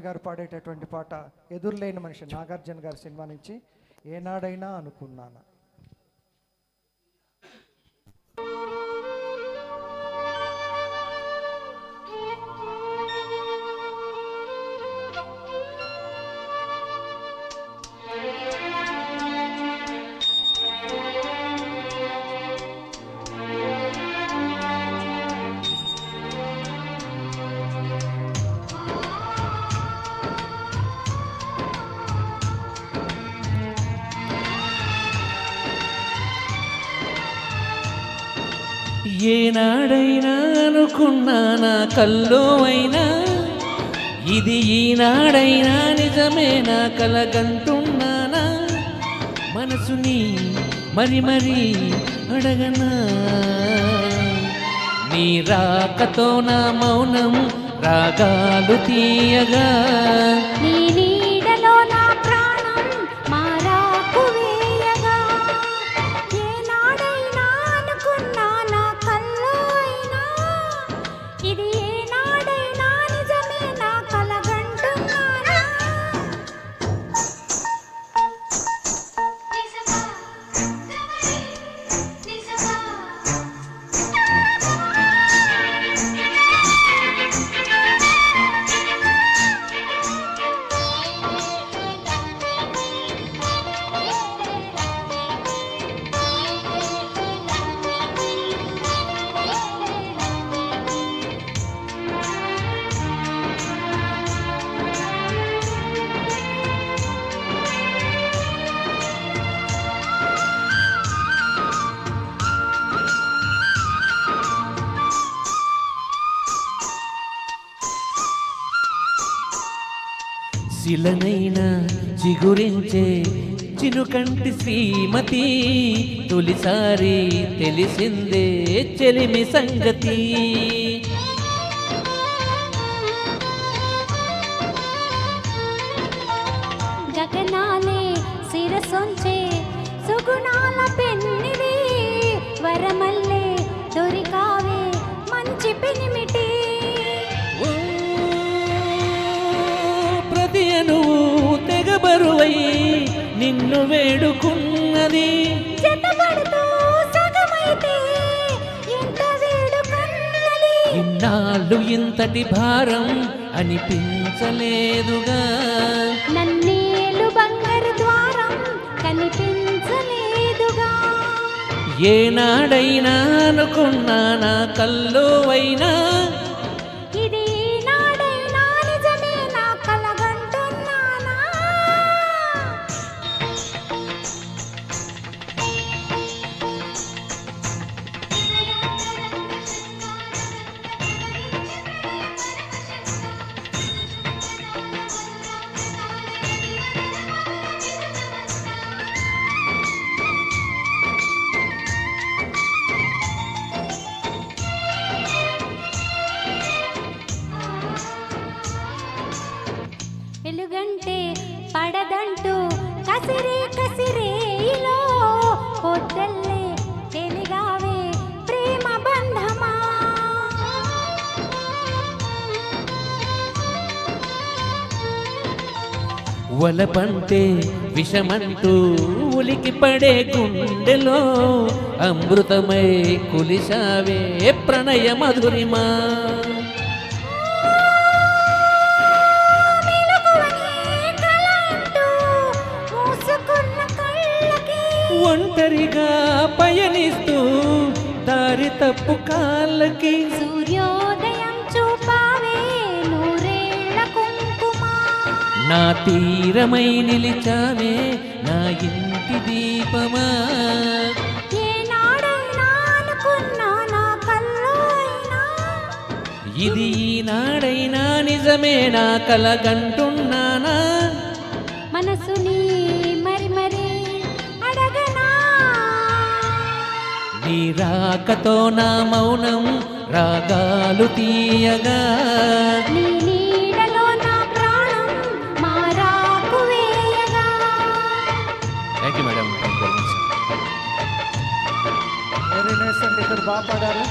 గారు పాడేటటువంటి పాట ఎదురులేని మనిషి నాగార్జున గారి సినిమా నుంచి ఏనాడైనా అనుకున్నాను. ఏనాడైనా అనుకున్నానా కల్లో అయినా ఇది ఈనాడైనా నిజమేనా కలగంటున్నానా మనసుని మరి మరి అడగనా నీ రాకతో నా మౌనం రాగాలు తీయగా శిలనైనా చిగురించే చినుకంటి శ్రీమతి తొలిసారి తెలిసిందే చెలిమి సంగతి గగనాలే శిరసొంచే సుగుణాల పెన్నిది వరమల్లే దొరికావే మంచి పెనిమిటి నువ్వు తెగబరువై నిన్ను వేడుకున్నది ఇన్నాళ్ళు ఇంతటి భారం అనిపించలేదుగా నన్నేలు బంగారు ద్వారం కనిపించలేదుగా ఏనాడైనా అనుకున్నానా కల్లో అయినా వెలుగంటే పడదంటూ కసిరేలో పొద్దల్లే తెలిగావే ప్రేమ బంధమా వలపంటే విషమంటూ ఉలికి పడే గుండెలో అమృతమై కులిసావే ప్రణయ మధురిమా ఒంటరిగా పయనిస్తూ దారి తప్పు కాళ్ళకి సూర్యోదయం చూపావే నూరేళ్ల కుంకుమ నా తీరమై నిలిచానే నా ఇంటి దీపమా ఏనాడైనా అనుకున్నా నా కల్లో అయినా ఇది ఈనాడైనా నిజమే నా కలగంటున్నానా మనసుని మరి మరి నీ రాకతో నా మౌనం రాగాలు తీయగా నీ నీడలో నా ప్రాణం మారాకు వేయగా. Thank you madam. Very nice అండి, ఇక్కడ బాగా పాడారు.